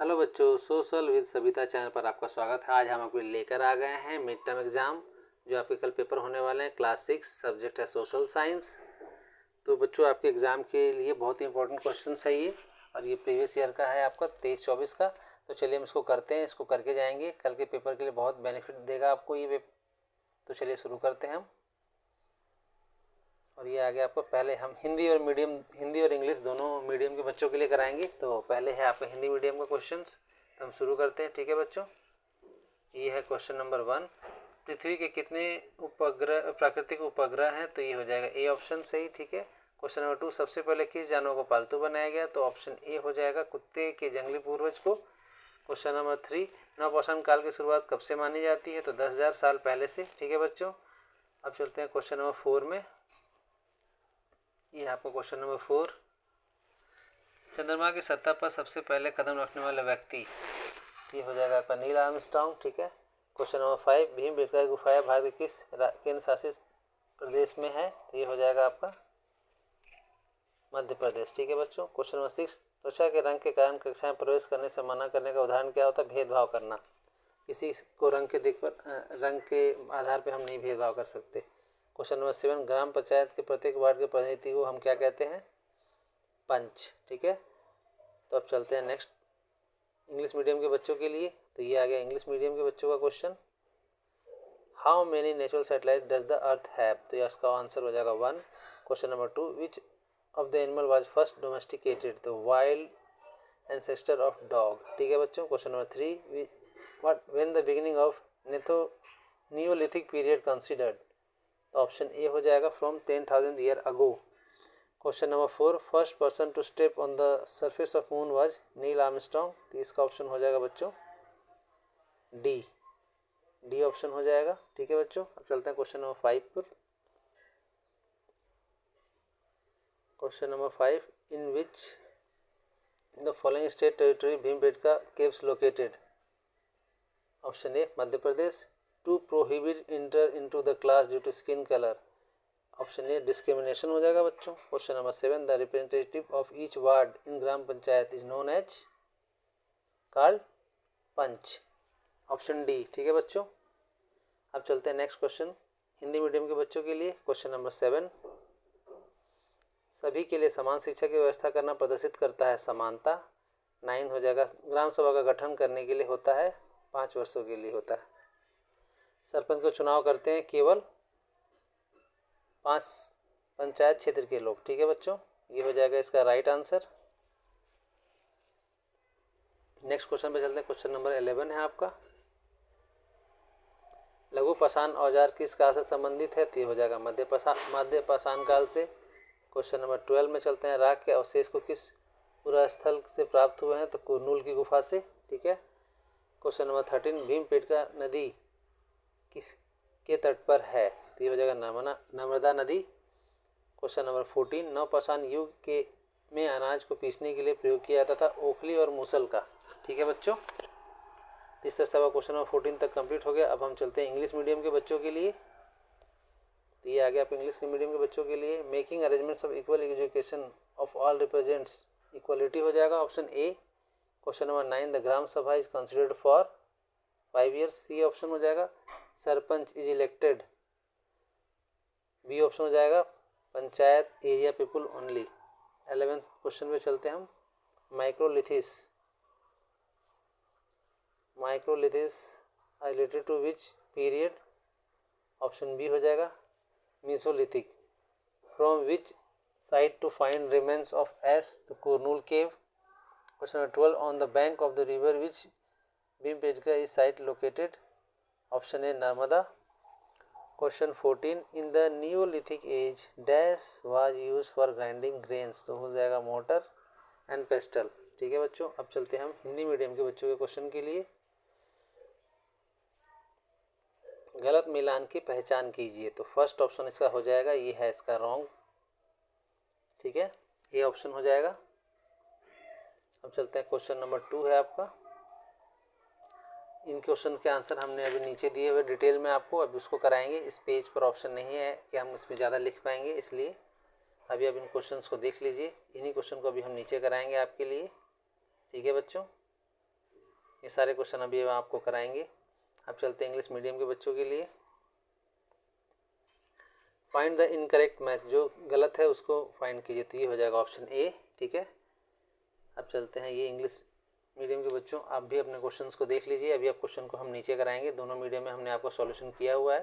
Hello बच्चों, social with Savita channel पर आपका स्वागत है। आज हम आपको लेकर आ गए हैं मिड टर्म एग्ज़ाम जो आपके कल पेपर होने वाले हैं। क्लास 6 सब्जेक्ट है सोशल साइंस। तो बच्चों आपके एग्ज़ाम के लिए बहुत ही इंपॉर्टेंट क्वेश्चन है ये, और ये प्रीवियस ईयर का है आपका 23-24 का। तो चलिए हम इसको करते हैं, इसको करके जाएंगे। कल के पेपर के लिए बहुत बेनिफिट देगा आपको ये तो चलिए शुरू करते हैं हम। और ये आगे आपको पहले हम हिंदी और इंग्लिश दोनों मीडियम के बच्चों के लिए कराएंगे। तो पहले है आपका हिंदी मीडियम का क्वेश्चन, तो हम शुरू करते हैं। ठीक है बच्चों, ये है क्वेश्चन नंबर 1। पृथ्वी के कितने उपग्रह प्राकृतिक उपग्रह हैं? तो ये हो जाएगा ए ऑप्शन सही। ठीक है। क्वेश्चन नंबर 2, सबसे पहले किस जानवर को पालतू बनाया गया? तो ऑप्शन ए हो जाएगा, कुत्ते के जंगली पूर्वज को। क्वेश्चन नंबर 3, नवपाषाण काल की शुरुआत कब से मानी जाती है? तो 10,000 साल पहले से। ठीक है बच्चों। अब चलते हैं क्वेश्चन नंबर 4 में। ये आपका क्वेश्चन नंबर 4, चंद्रमा की सतह पर सबसे पहले कदम रखने वाला व्यक्ति, ये हो जाएगा आपका नील आर्मस्ट्रांग। ठीक है। क्वेश्चन नंबर 5, भीमबेटका गुफा भारत के किस केंद्र शासित प्रदेश में है? तो ये हो जाएगा आपका मध्य प्रदेश। ठीक है बच्चों। क्वेश्चन नंबर 6, त्वचा के रंग के कारण कक्षा में प्रवेश करने से मना करने का उदाहरण क्या होता है? भेदभाव करना। किसी को रंग के आधार पर हम नहीं भेदभाव कर सकते। क्वेश्चन नंबर 7, ग्राम पंचायत के प्रत्येक वार्ड के प्रतिनिधि को हम क्या कहते हैं? पंच। ठीक है। तो अब चलते हैं नेक्स्ट इंग्लिश मीडियम के बच्चों के लिए। तो ये आ गया इंग्लिश मीडियम के बच्चों का question. How many natural satellite does the earth have? तो इसका आंसर हो जाएगा 1। Question number 2, which of the animal was first domesticated? तो वाइल्ड एंसेस्टर ऑफ डॉग। ठीक है बच्चों। Question number 3, when the beginning of neolithic period considered? तो option A हो जाएगा, from 10,000 year ago. Question number 4, first person to step on the surface of moon was Neil Armstrong. तो इसका option हो जाएगा बच्चों डी ऑप्शन हो जाएगा। ठीक है बच्चों। अब चलते हैं क्वेश्चन नंबर 5 पर। Question number 5, in which the following state territory Bhimbetka caves located? Option A Madhya Pradesh. To prohibit enter into the class due to skin colour. Option A discrimination हो जाएगा बच्चों। Question number 7, the representative of each ward in gram panchayat is known as called panch. Option D. ठीक है बच्चों। अब चलते हैं next question Hindi medium के बच्चों के लिए। क्वेश्चन नंबर 7, सभी के लिए समान शिक्षा की व्यवस्था करना प्रदर्शित करता है समानता। 9 हो जाएगा, ग्राम सभा का गठन करने के लिए होता है 5 वर्षों के लिए होता है। सरपंच को चुनाव करते हैं केवल 5 पंचायत क्षेत्र के लोग। ठीक है बच्चों, ये हो जाएगा इसका राइट आंसर। नेक्स्ट क्वेश्चन पे चलते हैं। क्वेश्चन नंबर 11 है आपका, लघु पाषाण औजार किस काल से संबंधित है? तो ये हो जाएगा मध्य पाषाण काल से। क्वेश्चन नंबर 12 में चलते हैं, राख के अवशेष को किस पुरास्थल से प्राप्त हुए हैं? तो कुरनूल की गुफा से। ठीक है। क्वेश्चन नंबर 13, भीमबेटका नदी किस के तट पर है? तो ये हो जाएगा नर्मदा नदी। क्वेश्चन नंबर 14, नवपाषाण युग के में अनाज को पीसने के लिए प्रयोग किया जाता था ओखली और मूसल का। ठीक है बच्चों। तो इस तरह से क्वेश्चन नंबर 14 तक कंप्लीट हो गया। अब हम चलते हैं इंग्लिश मीडियम के बच्चों के लिए। तो ये आ गया आप इंग्लिश मीडियम के बच्चों के लिए, making arrangements of equal education of all represents equality हो जाएगा option A. Question number 9, the gram sabha is considered for 5 years. C option हो जाएगा। Sarpanch is elected, B option हो जाएगा। Panchayat area people only. 11th question पे चलते हैं हम, microliths related to which period? Option B हो जाएगा mesolithic. From which site to find remains of ash? तो कुरनूल केव। Question number 12, on the bank of the river which Bhimbetka is site located? Option A Narmada. Question 14, in the neolithic age dash was use for grinding grains? तो हो जाएगा motor and pastel. ठीक है बच्चों। अब चलते हैं हम हिंदी मीडियम के बच्चों के क्वेश्चन के लिए। गलत मिलान की पहचान कीजिए। तो फर्स्ट ऑप्शन इसका हो जाएगा, ये है इसका रॉन्ग। ठीक है, ये ऑप्शन हो जाएगा। अब चलते हैं क्वेश्चन नंबर 2 है आपका। इन क्वेश्चन के आंसर हमने अभी नीचे दिए हुए डिटेल में आपको, अभी उसको कराएंगे। इस पेज पर ऑप्शन नहीं है कि हम इसमें ज़्यादा लिख पाएंगे, इसलिए अभी आप इन क्वेश्चंस को देख लीजिए। इन्हीं क्वेश्चन को अभी हम नीचे कराएंगे आपके लिए। ठीक है बच्चों। ये सारे क्वेश्चन अभी हम आपको कराएंगे। अब चलते हैं इंग्लिश मीडियम के बच्चों के लिए। फाइंड द इनकरेक्ट मैच, जो गलत है उसको फाइंड कीजिए, तो ये हो जाएगा ऑप्शन ए। ठीक है, अब चलते हैं ये इंग्लिश मीडियम के बच्चों, आप भी अपने क्वेश्चंस को देख लीजिए। अभी आप क्वेश्चन को हम नीचे कराएंगे, दोनों मीडियम में हमने आपको सॉल्यूशन किया हुआ है,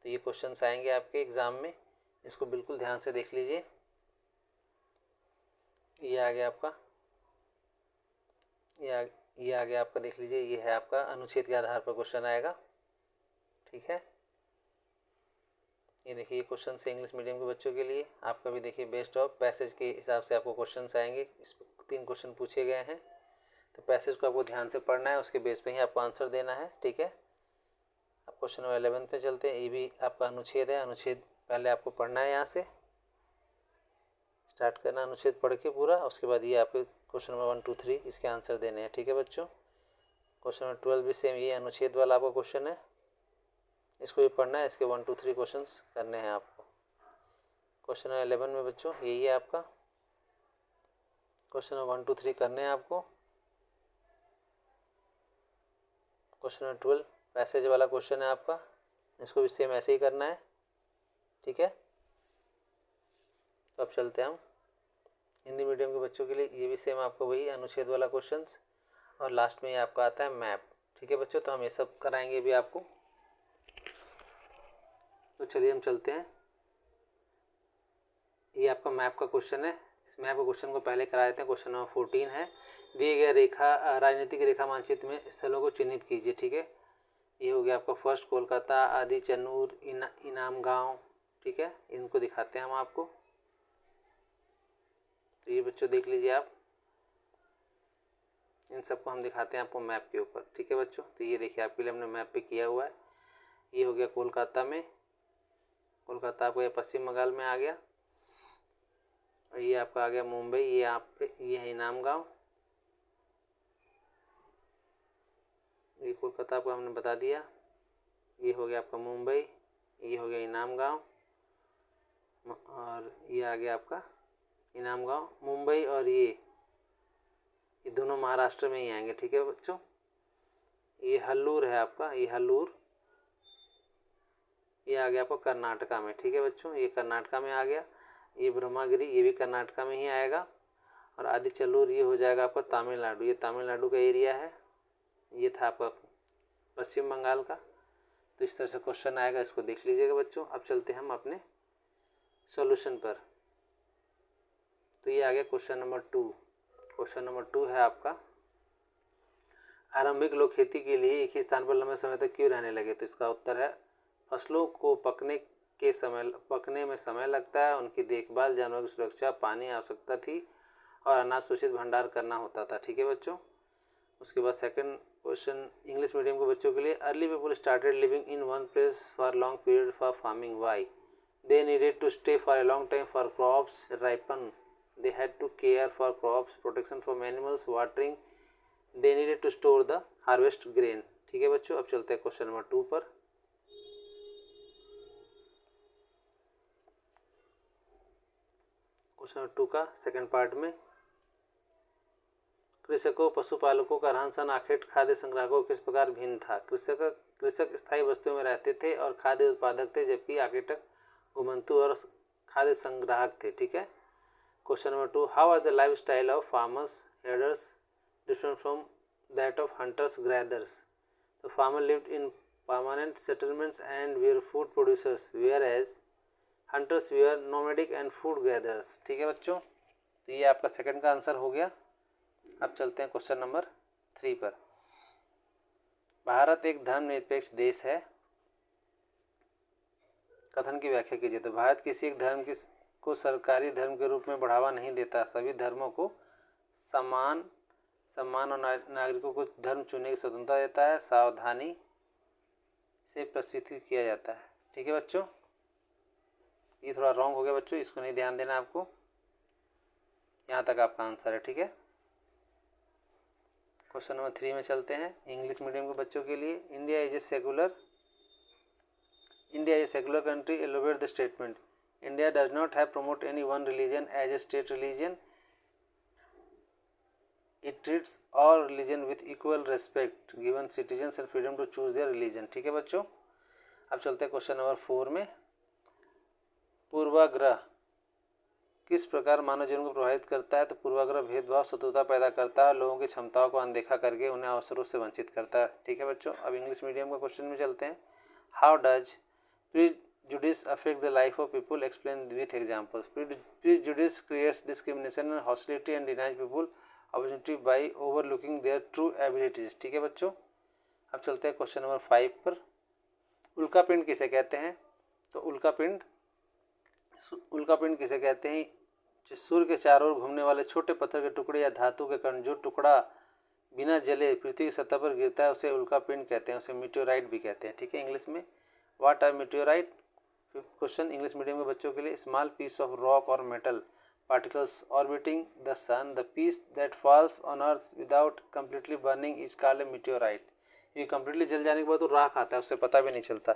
तो ये क्वेश्चंस आएंगे आपके एग्ज़ाम में, इसको बिल्कुल ध्यान से देख लीजिए। ये आ गया आपका, ये आ गया आपका, देख लीजिए, ये है आपका अनुच्छेद के आधार पर क्वेश्चन आएगा। ठीक है, ये देखिए क्वेश्चन से इंग्लिश मीडियम के बच्चों के लिए आपका भी देखिए बेस्ट ऑफ पैसेज के हिसाब से आपको क्वेश्चन आएंगे। इस 3 क्वेश्चन पूछे गए हैं, तो पैसेज को आपको ध्यान से पढ़ना है, उसके बेस पे ही आपको आंसर देना है। ठीक है, अब क्वेश्चन नंबर 11 पे चलते हैं। ये भी आपका अनुच्छेद है, अनुच्छेद पहले आपको पढ़ना है, यहाँ से स्टार्ट करना अनुच्छेद पढ़ के पूरा, उसके बाद ये आपके क्वेश्चन नंबर 1 2 3 इसके आंसर देने हैं। ठीक है बच्चों, क्वेश्चन नंबर 12 भी सेम ये अनुच्छेद वाला आपका क्वेश्चन है, इसको भी पढ़ना है, इसके 1 2 3 क्वेश्चन करने हैं आपको। क्वेश्चन नंबर 11 में बच्चों यही है आपका, क्वेश्चन नंबर 1 2 3 करने हैं आपको। क्वेश्चन नंबर 12 पैसेज वाला क्वेश्चन है आपका, इसको भी सेम ऐसे ही करना है। ठीक है, तो अब चलते हैं हम हिंदी मीडियम के बच्चों के लिए, ये भी सेम आपको वही अनुच्छेद वाला क्वेश्चंस, और लास्ट में ये आपका आता है मैप। ठीक है बच्चों, तो हम ये सब कराएंगे भी आपको। तो चलिए हम चलते हैं, ये आपका मैप का क्वेश्चन है, इस मैप के क्वेश्चन को पहले करा देते हैं। क्वेश्चन नंबर 14 है, दिए गए राजनीतिक रेखा मानचित्र में स्थलों को चिन्हित कीजिए। ठीक है, ये हो गया आपका फर्स्ट कोलकाता, आदि, चन्नूर, इनाम गाँव। ठीक है, इनको दिखाते हैं हम आपको, तो ये बच्चों देख लीजिए आप, इन सबको हम दिखाते हैं आपको मैप के ऊपर। ठीक है बच्चों, तो ये देखिए आपके लिए हमने मैप पे किया हुआ है। ये हो गया कोलकाता में, कोलकाता आपको ये पश्चिम बंगाल में आ गया, और ये आपका आ गया मुंबई, ये आप पे ये है इनाम गाँव। ये कोलकाता आपको हमने बता दिया, ये हो गया आपका मुंबई, ये हो गया इनाम गाँव, और ये आ गया आपका इनाम गाँव, मुंबई, और ये दोनों महाराष्ट्र में ही आएंगे। ठीक है बच्चों, ये हल्लूर है आपका, ये हल्लूर, ये आ गया आपका कर्नाटका में। ठीक है बच्चों, ये कर्नाटका में आ गया। ये ब्रह्मागिरी, ये भी कर्नाटका में ही आएगा, और आदि चल्लूर ये हो जाएगा आपका तमिलनाडु, ये तमिलनाडु का एरिया है। ये था आपका पश्चिम बंगाल का। तो इस तरह से क्वेश्चन आएगा, इसको देख लीजिएगा बच्चों। अब चलते हैं हम अपने सॉल्यूशन पर। तो ये आ गया क्वेश्चन नंबर 2। क्वेश्चन नंबर 2 है आपका, आरंभिक लोग खेती के लिए एक ही स्थान पर लंबे समय तक क्यों रहने लगे? तो इसका उत्तर है, फसलों को पकने में समय लगता है, उनकी देखभाल, जानवरों की सुरक्षा, पानी आवश्यकता थी, और अनाज सूचित भंडार करना होता था। ठीक है बच्चों, उसके बाद सेकंड क्वेश्चन इंग्लिश मीडियम के बच्चों के लिए, early people started living in one place for long period for farming, why? They needed to stay for a long time for crops ripen, they had to care for crops, protection from animals, watering, they needed to store the harvest grain। ठीक है बच्चों, अब चलते हैं question number 2 पर। Question number 2 का second part में, कृषकों पशुपालकों का रहन सहन आखिर खाद्य संग्राहकों किस प्रकार भिन्न था? कृषक स्थायी वस्तुओं में रहते थे और खाद्य उत्पादक थे, जबकि आकेटक घुमंतु और खाद्य संग्राहक थे। ठीक है, question number 2, how are the life style of farmers herders different from that of hunters gatherers? तो farmer lived in permanent settlements and were food producers, whereas hunters were nomadic and food gatherers. ठीक है बच्चों, तो ये आपका second का answer हो गया। अब चलते हैं क्वेश्चन नंबर 3 पर। भारत एक धर्मनिरपेक्ष देश है, कथन की व्याख्या कीजिए। तो भारत किसी एक धर्म को सरकारी धर्म के रूप में बढ़ावा नहीं देता, सभी धर्मों को सम्मान और नागरिकों को धर्म चुनने की स्वतंत्रता देता है, सावधानी से प्रशिक्षित किया जाता है। ठीक है बच्चों, ये थोड़ा रॉन्ग हो गया बच्चों, इसको नहीं ध्यान देना आपको, यहाँ तक आपका आंसर है। ठीक है, क्वेश्चन नंबर 3 में चलते हैं इंग्लिश मीडियम के बच्चों के लिए। India is a secular country, elaborate the statement. India does not have promote any one religion as a state religion. It treats all religion with equal respect, given citizens and freedom to choose their religion. ठीक है बच्चों, अब चलते हैं question number 4 में। पूर्वाग्रह किस प्रकार मानव जीवन को प्रभावित करता है? तो पूर्वाग्रह भेदभाव, शत्रुता पैदा करता है, लोगों की क्षमताओं को अनदेखा करके उन्हें अवसरों से वंचित करता है। ठीक है बच्चों, अब इंग्लिश मीडियम का क्वेश्चन में चलते हैं। How does prejudice affect the life of people, explain with examples. Prejudice creates discrimination and hostility and denies people opportunity by overlooking their true abilities. ठीक है बच्चों, अब चलते हैं क्वेश्चन नंबर 5 पर। उल्कापिंड किसे कहते हैं? तो उल्कापिंड किसे कहते हैं? जो सूर्य के चारों ओर घूमने वाले छोटे पत्थर के टुकड़े या धातु के कण, जो टुकड़ा बिना जले पृथ्वी की सतह पर गिरता है, उसे उल्कापिंड कहते हैं, उसे मीटियोराइट भी कहते हैं। ठीक है, इंग्लिश में what are meteorite. 5th question English medium के बच्चों के लिए। स्मॉल पीस ऑफ रॉक और metal particles orbiting the sun, the piece that falls on earth without completely burning is called a meteorite. ये कम्प्लीटली जल जाने के बाद वो राख आता है, उससे पता भी नहीं चलता।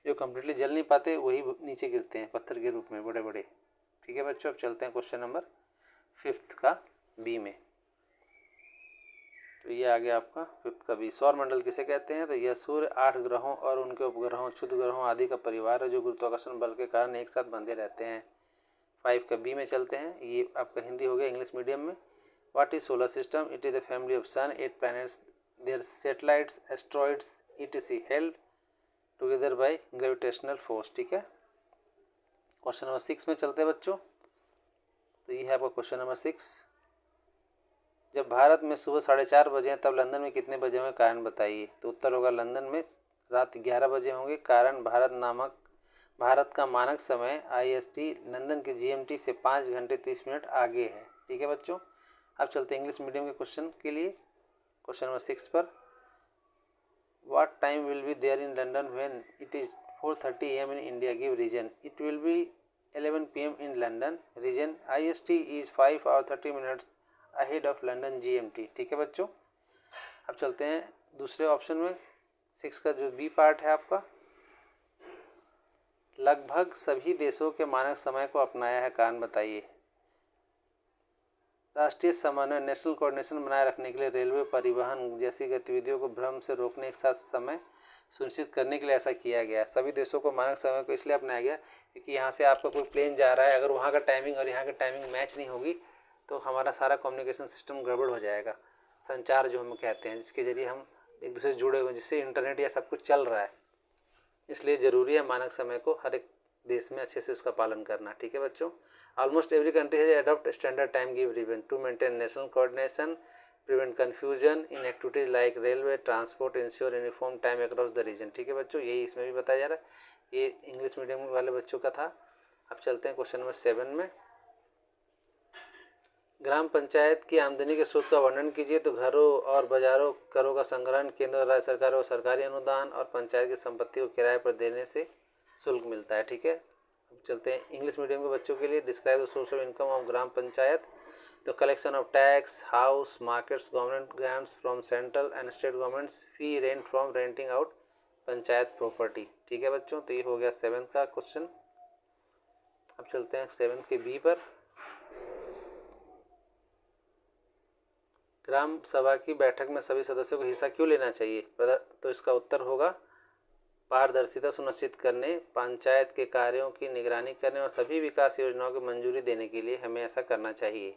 जो कम्प्लीटली जल नहीं पाते वही नीचे गिरते हैं पत्थर के रूप में बड़े बड़े। ठीक है बच्चों, अब चलते हैं क्वेश्चन नंबर 5th का बी में। तो ये आ गया आपका 5th का बी। सौर मंडल किसे कहते हैं? तो यह सूर्य, 8 ग्रहों और उनके उपग्रहों, क्षुद्र ग्रहों आदि का परिवार है, जो गुरुत्वाकर्षण बल के कारण एक साथ बंधे रहते हैं। 5 का बी में चलते हैं। ये आपका हिंदी हो गया इंग्लिश मीडियम में। What is solar system? It is the family of sun, 8 planets, their satellites, asteroids etc held together by gravitational force. ठीक है, क्वेश्चन नंबर 6 में चलते हैं बच्चों। तो ये है आपका क्वेश्चन नंबर 6। जब भारत में सुबह 4:30 बजे हैं, तब लंदन में कितने बजे होंगे? कारण बताइए। तो उत्तर होगा लंदन में रात 11 बजे होंगे। कारण भारत का मानक समय IST लंदन के GMT से 5 घंटे 30 मिनट आगे है। ठीक है बच्चों, अब चलते हैं इंग्लिश मीडियम के क्वेश्चन के लिए। क्वेश्चन नंबर 6 पर What time will be there in London when it is 4:30 AM in India? Give region. It will be 11 PM in London. Region IST is 5 hours 30 minutes ahead of London GMT. ठीक है बच्चों, अब चलते हैं दूसरे option में। 6 का जो बी पार्ट है आपका, लगभग सभी देशों के मानक समय को अपनाया है, कारण बताइए। राष्ट्रीय समन्वय, नेशनल कोऑर्डिनेशन बनाए रखने के लिए, रेलवे, परिवहन जैसी गतिविधियों को भ्रम से रोकने, एक साथ समय सुनिश्चित करने के लिए ऐसा किया गया। सभी देशों को मानक समय को इसलिए अपनाया गया क्योंकि यहाँ से आपका कोई प्लेन जा रहा है, अगर वहाँ का टाइमिंग और यहाँ का टाइमिंग मैच नहीं होगी तो हमारा सारा कम्युनिकेशन सिस्टम गड़बड़ हो जाएगा। संचार जो हम कहते हैं, जिसके जरिए हम एक दूसरे से जुड़े हुए, जिससे इंटरनेट या सब कुछ चल रहा है, इसलिए ज़रूरी है मानक समय को हर एक देश में अच्छे से उसका पालन करना। ठीक है बच्चों, almost every country has adopt standard time give ribbon to maintain national coordination, prevent confusion in activities like railway transport, ensure uniform time across the region. ठीक है बच्चों, यही इसमें भी बताया जा रहा है। ये इंग्लिश मीडियम वाले बच्चों का था। अब चलते हैं क्वेश्चन नंबर 7 में। ग्राम पंचायत की आमदनी के स्रोत का वर्णन कीजिए। तो घरों और बाजारों करों का संग्रहण, केंद्र और राज्य सरकारों को सरकारी अनुदान और पंचायत की संपत्ति को किराए पर देने से शुल्क मिलता है। ठीक है, अब चलते हैं इंग्लिश मीडियम के बच्चों के लिए। Describe the source of income of gram panchayat. तो collection of tax, house, markets, government grants from central and state governments, fee rent from renting out panchayat property. ठीक है बच्चों, तो ये हो गया 7th का क्वेश्चन। अब चलते हैं 7th के बी पर। ग्राम सभा की बैठक में सभी सदस्यों को हिस्सा क्यों लेना चाहिए? तो इसका उत्तर होगा पारदर्शिता सुनिश्चित करने, पंचायत के कार्यों की निगरानी करने और सभी विकास योजनाओं की मंजूरी देने के लिए हमें ऐसा करना चाहिए।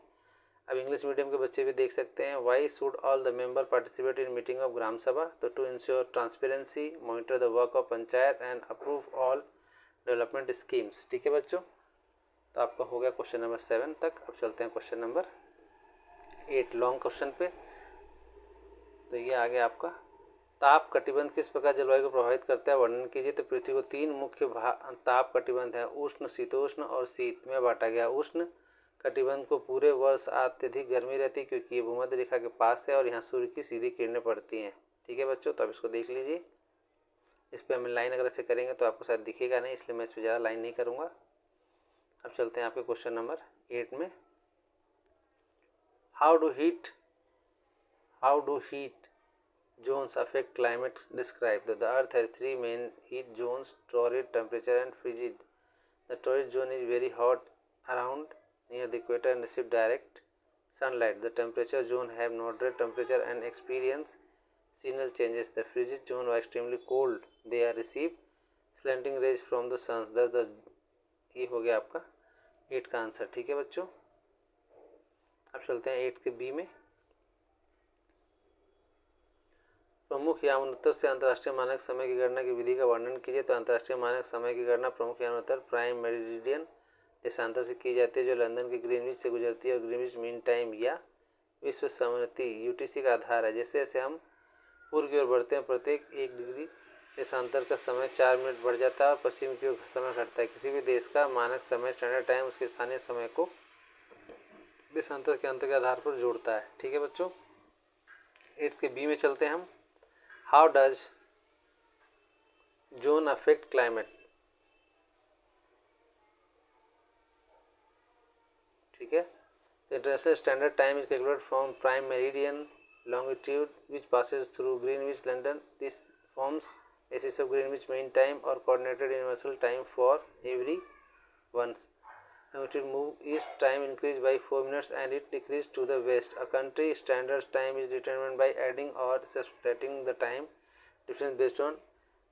अब इंग्लिश मीडियम के बच्चे भी देख सकते हैं। Why should all the member participate in meeting of gram sabha? तो to ensure transparency, monitor the work of panchayat and approve all development schemes. ठीक है बच्चों, तो आपका हो गया क्वेश्चन नंबर 7 तक। अब चलते हैं क्वेश्चन नंबर 8 लॉन्ग क्वेश्चन पे। तो ये आ गया आपका, ताप कटिबंध किस प्रकार जलवायु को प्रभावित करता है, वर्णन कीजिए। तो पृथ्वी को 3 मुख्य ताप कटिबंध है, उष्ण, शीतोष्ण और शीत में बांटा गया। उष्ण कटिबंध को पूरे वर्ष अत्यधिक गर्मी रहती है क्योंकि ये भूमध्य रेखा के पास है और यहाँ सूर्य की सीधी किरणें पड़ती हैं। ठीक है बच्चों, तो अब इसको देख लीजिए। इस पर हम लाइन अगर ऐसे करेंगे तो आपको शायद दिखेगा नहीं, इसलिए मैं इस पर ज़्यादा लाइन नहीं करूँगा। अब चलते हैं आपके क्वेश्चन नंबर 8 में। How do heat zones affect climate? Describe. The earth has 3 main heat zones: torrid, temperature and frigid. The torrid zone is very hot around near the equator and receives direct sunlight. The temperature zone have moderate temperature and experience seasonal changes. The frigid zone are extremely cold. They are receive slanting rays from the sun. Thus the ये हो गया आपका 8 का answer. ठीक है बच्चों, अब चलते हैं 8 के बी में। प्रमुख यामानोत्तर से अंतर्राष्ट्रीय मानक समय की गणना की विधि का वर्णन कीजिए। तो अंतर्राष्ट्रीय मानक समय की गणना प्रमुख यामानोत्तर प्राइम मेरिडियन देशांतर से की जाती है, जो लंदन के ग्रीनविच से गुजरती है और ग्रीनविच मीन टाइम या विश्व सम्मति यूटीसी का आधार है। जैसे जैसे हम पूर्व की ओर बढ़ते हैं, प्रत्येक 1 डिग्री देशांतर का समय 4 मिनट बढ़ जाता है और पश्चिम की ओर समय घटता है। किसी भी देश का मानक समय स्टैंडर्ड टाइम उसके स्थानीय समय को देशांतर के अंतर के आधार पर जोड़ता है। ठीक है बच्चों, 8 के बी में चलते हैं हम। How does zone affect climate. ठीक है, the international standard time is calculated from prime meridian longitude which passes through Greenwich, London. This forms basis of Greenwich Mean Time or coordinated universal time for every once. Longitude move east, time increase by 4 minutes and it decrease to the west. A country standard time is determined by adding or subtracting the time difference based on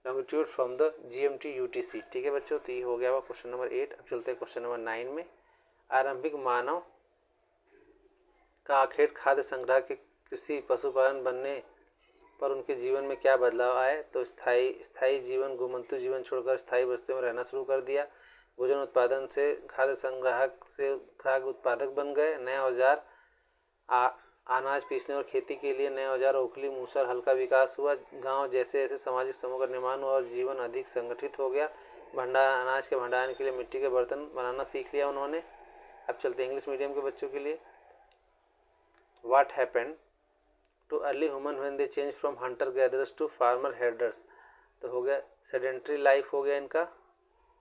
longitude from the GMT UTC. ठीक है बच्चों, तो ये हो गया question number 8। अब चलते हैं क्वेश्चन नंबर 9 में। आरंभिक मानव का आखेट खाद्य संग्रह के कृषि पशुपालन बनने पर उनके जीवन में क्या बदलाव आए। तो स्थायी जीवन घुमंतु जीवन छोड़कर स्थायी बस्तियों में रहना शुरू कर दिया। भोजन उत्पादन से खाद्य संग्राहक से खाद्य उत्पादक बन गए। नए औजार अनाज पीसने और खेती के लिए नए औजार ओखली मूसर हल्का विकास हुआ। गांव जैसे जैसे सामाजिक समूह का निर्माण हुआ और जीवन अधिक संगठित हो गया। अनाज के भंडारण के लिए मिट्टी के बर्तन बनाना सीख लिया उन्होंने। अब चलते हैं इंग्लिश मीडियम के बच्चों के लिए। What happened to early human when they changed from hunter gatherers to farmer herders। तो हो गया sedentary life हो गया इनका।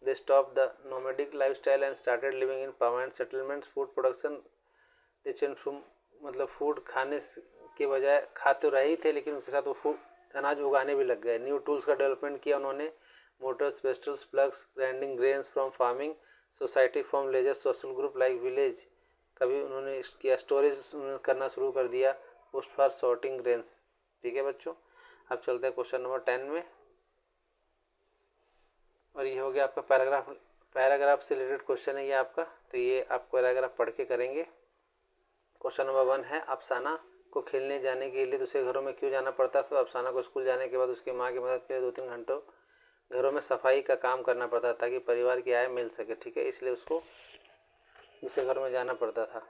They stopped the nomadic lifestyle and started living in permanent settlements। Food production they changed from मतलब food खाने के बजाय खा तो रहे ही थे, लेकिन उनके साथ वो फूड अनाज उगाने भी लग गए। न्यू टूल्स का डेवलपमेंट किया उन्होंने। Mortars, pestles, ploughs, grinding grains from farming, society from leisure, social group like village कभी उन्होंने किया। स्टोरेज करना शुरू कर दिया। Post for sorting grains. ठीक है बच्चों, अब चलते हैं क्वेश्चन नंबर 10 में। और ये हो गया आपका पैराग्राफ से रिलेटेड क्वेश्चन है ये आपका। तो ये आप पैराग्राफ पढ़ के करेंगे। क्वेश्चन नंबर 1 है, अफसाना को खेलने जाने के लिए दूसरे घरों में क्यों जाना पड़ता था। तो अफसाना को स्कूल जाने के बाद उसकी माँ की मदद के लिए 2-3 घंटों घरों में सफाई का काम करना पड़ता था ताकि परिवार की आय मिल सके। ठीक है, इसलिए उसको दूसरे घर में जाना पड़ता था।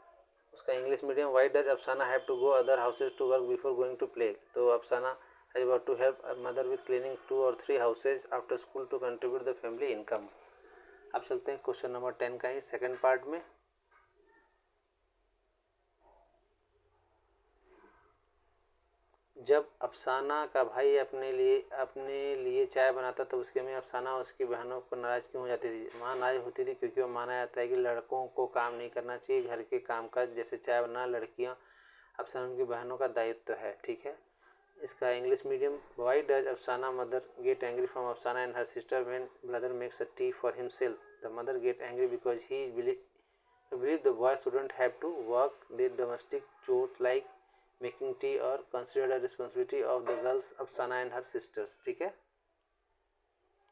उसका English medium. Why does Afsana have to go other houses to work before going to play. तो Afsana has got to help mother with cleaning 2 or 3 houses after school to contribute the family income. अब चलते हैं question number 10 का ही second part में। जब अफसाना का भाई अपने लिए चाय बनाता तो उसके में अफसाना और उसकी बहनों को नाराज क्यों हो जाती थी। माँ नाराज होती थी क्योंकि वो माना जाता है कि लड़कों को काम नहीं करना चाहिए। घर के कामकाज जैसे चाय बनाना लड़कियाँ अफसाना उनकी बहनों का दायित्व है। ठीक है, इसका English medium. Why does Afsana mother get angry from Afsana and her sister when brother makes a tea for himself. The mother get angry because he believe the boy shouldn't have to work the domestic chore like making tea और considered a responsibility of the girls Afsana and her sisters. ठीक है,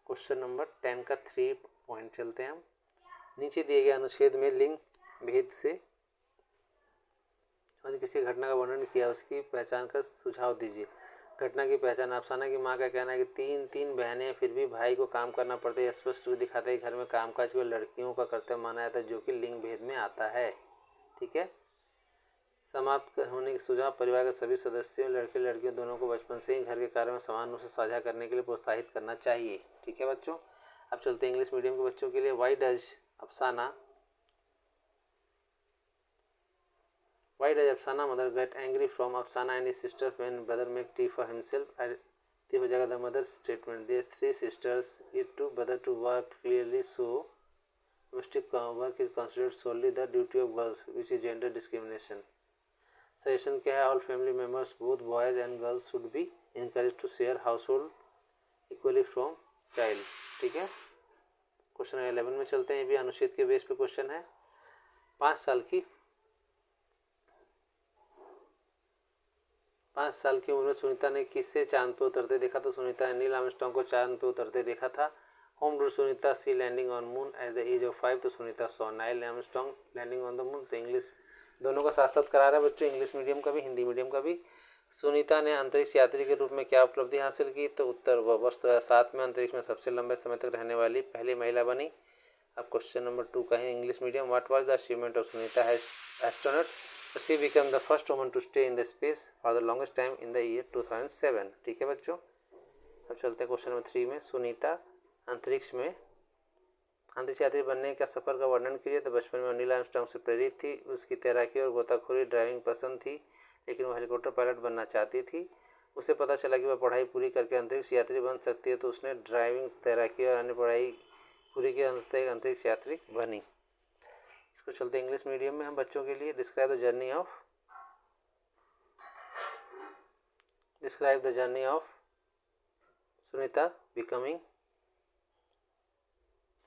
question number 10 का 3 point चलते हैं हम। नीचे दिए गए अनुच्छेद में लिंग भेद से किसी घटना का वर्णन किया, उसकी पहचान कर सुझाव दीजिए। घटना की पहचान। अफसाना की माँ का कहना है कि तीन बहनें फिर भी भाई को काम करना पड़ता है। स्पष्ट रूप दिखाता है कि घर में कामकाज केवल लड़कियों का कर्तव्य माना जाता है, जो कि लिंग भेद में आता है। ठीक है, समाप्त होने के सुझाव। परिवार के सभी सदस्यों लड़के लड़कियों दोनों को बचपन से ही घर के कार्यों में समान रूप से साझा करने के लिए प्रोत्साहित करना चाहिए। ठीक है बच्चों, अब चलते हैं इंग्लिश मीडियम के बच्चों के लिए। Y does Afsana mother get angry from Afsana and his sister when brother make tea for himself. ती हो जाएगा the mother statement. They 3 sisters it to brother to work clearly, so domestic work is considered solely the duty of girls, which is gender discrimination। Suggestion क्या है। All family members both boys and girls should be encourage to share household equally from child. ठीक है, question 11 में चलते हैं। ये भी अनुच्छेद के बेस पे क्वेश्चन है। 5 साल की 5 साल की उम्र में सुनीता ने किससे चांद पर उतरते देखा? तो सुनीता ने नील आर्मस्ट्रांग को चांद पर उतरते देखा था। How do Sunita see landing on moon at the age of 5? तो Sunita saw Neil Armstrong landing on the moon. तो इंग्लिश दोनों का साथ साथ करा रहा है बच्चों, इंग्लिश मीडियम का भी हिंदी मीडियम का भी। सुनीता ने अंतरिक्ष यात्री के रूप में क्या उपलब्धि हासिल की? तो उत्तर वह वर्ष 2007 में अंतरिक्ष में सबसे लंबे समय तक रहने वाली पहली महिला बनी। अब क्वेश्चन नंबर 2 का है English medium. What was the achievement of Sunita astronaut? She become the first woman to stay in the space for the longest time in the year 2007। ठीक है बच्चों, अब चलते हैं क्वेश्चन नंबर 3 में। सुनीता अंतरिक्ष यात्री बनने का सफ़र का वर्णन कीजिए। तो बचपन में नील आर्मस्ट्रांग से प्रेरित थी। उसकी तैराकी और गोताखोरी ड्राइविंग पसंद थी, लेकिन वह हेलीकॉप्टर पायलट बनना चाहती थी। उसे पता चला कि वह पढ़ाई पूरी करके अंतरिक्ष यात्री बन सकती है, तो उसने ड्राइविंग, तैराकी और अन्य पढ़ाई पूरी के अंतरिक्ष यात्री बनी। इसको चलते इंग्लिश मीडियम में हम बच्चों के लिए। Describe the journey of Sunita becoming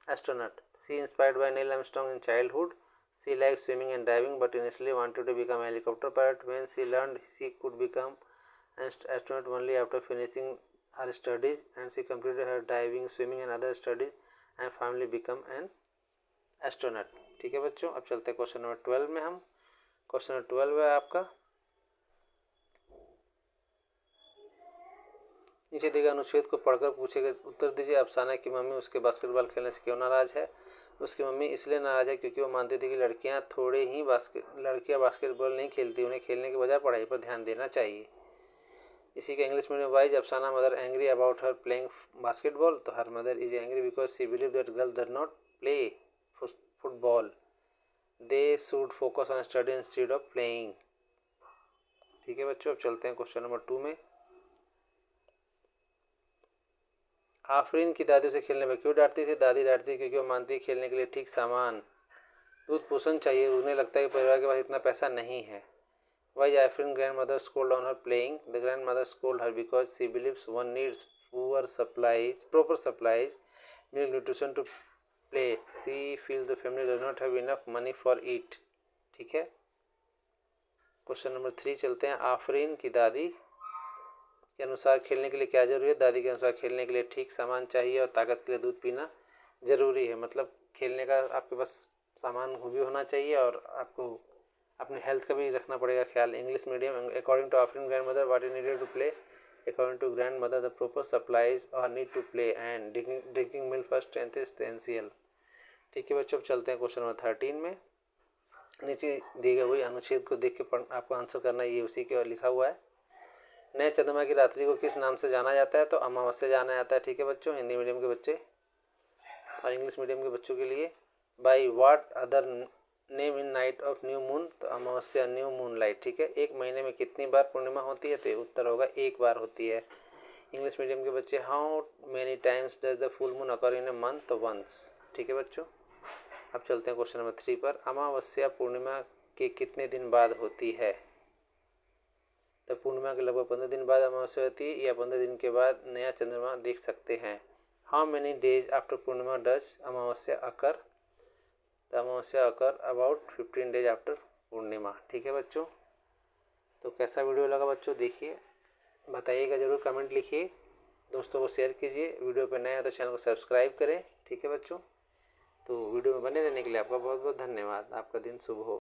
astronaut. She inspired by Neil Armstrong in childhood. She liked swimming and diving, but initially wanted to become a helicopter pilot. When she learned she could become an astronaut only after finishing her studies, and she completed her diving, swimming and other studies, and finally become an astronaut. ठीक है बच्चों, अब चलते हैं question number 12 में हम। Question number 12 है आपका, नीचे दिए गए अनुच्छेद को पढ़कर पूछे गए उत्तर दीजिए। अफसाना की मम्मी उसके बास्केटबॉल खेलने से क्यों नाराज है? उसकी मम्मी इसलिए नाराज है क्योंकि वो मानती थी कि लड़कियां बास्केटबॉल नहीं खेलती, उन्हें खेलने के बजाय पढ़ाई पर ध्यान देना चाहिए। इसी का English medium wise Afsana mother angry about her playing basketball. तो her mother is angry because she believe that girls does not play football, they should focus on study instead of playing. ठीक है बच्चों, अब चलते हैं क्वेश्चन नंबर 2 में। आफरीन की दादी उसे खेलने में क्यों डांटती थी? दादी डांटती थी क्योंकि वो मानती है खेलने के लिए ठीक सामान, दूध पोषण चाहिए। उन्हें लगता है कि परिवार के पास इतना पैसा नहीं है। Why Afreen grand mother scold on her playing? The grand mother scold her because she believes one needs proper supplies, milk, nutrition to play. She feels the family does not have enough money for it. ठीक है, question number 3 चलते हैं। आफरीन की दादी के अनुसार खेलने के लिए क्या जरूरी है? दादी के अनुसार खेलने के लिए ठीक सामान चाहिए और ताकत के लिए दूध पीना जरूरी है। मतलब खेलने का आपके पास सामान भी होना चाहिए और आपको अपने हेल्थ का भी रखना पड़ेगा ख्याल। English medium. According to Afreen grand mother what is needed to play? According to grand mother the proper supplies are need to play and drinking milk for strength is essential. ठीक है बच्चों, अब चलते हैं क्वेश्चन नंबर 13 में। नीचे दिए गए हुए अनुच्छेद को देख के आपको आंसर करना है, ये उसी के लिखा हुआ है। नए चंद्रमा की रात्रि को किस नाम से जाना जाता है? तो अमावस्या जाना जाता है। ठीक है बच्चों, हिंदी मीडियम के बच्चे और इंग्लिश मीडियम के बच्चों के लिए। By what other name in night of new moon? तो अमावस्या, न्यू मून लाइट। ठीक है, एक महीने में कितनी बार पूर्णिमा होती है? तो उत्तर होगा 1 बार होती है। इंग्लिश मीडियम के बच्चे, how many times does the full moon occur in a month? तो वंस। ठीक है बच्चों, अब चलते हैं क्वेश्चन नंबर 3 पर। अमावस्या पूर्णिमा के कितने दिन बाद होती है? तो पूर्णिमा के लगभग 15 दिन बाद अमावस्या होती है, या 15 दिन के बाद नया चंद्रमा देख सकते हैं। How many days after Purnima does अमावस्या अकर? तो अमावस्या अकर अबाउट 15 डेज आफ्टर पूर्णिमा। ठीक है बच्चों, तो कैसा वीडियो लगा बच्चों देखिए, बताइएगा ज़रूर, कमेंट लिखिए, दोस्तों को शेयर कीजिए। वीडियो पे नए हैं तो चैनल को सब्सक्राइब करें। ठीक है बच्चों, तो वीडियो में बने रहने के लिए आपका बहुत बहुत धन्यवाद। आपका दिन शुभ हो।